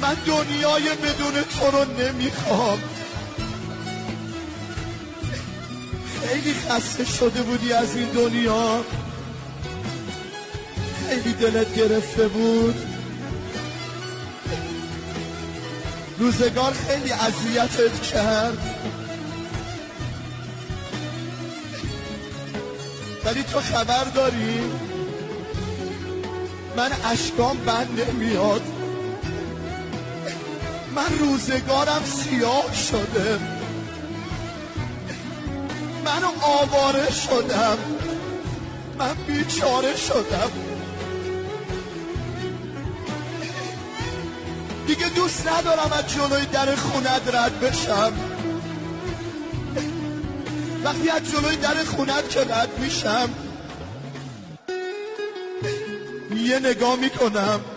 من دنیای بدون تو رو نمیخوام. خیلی خسته شده بودی از این دنیا، خیلی دلت گرفته بود، روزگار خیلی اذیتت کرد، ولی تو خبر داری من اشکام بند نمیاد، من روزگارم سیاه شده، من آواره شدم، من بیچاره شدم. دیگه دوست ندارم از جلوی در خونت رد بشم. وقتی از جلوی در خونت که رد میشم یه نگاه میکنم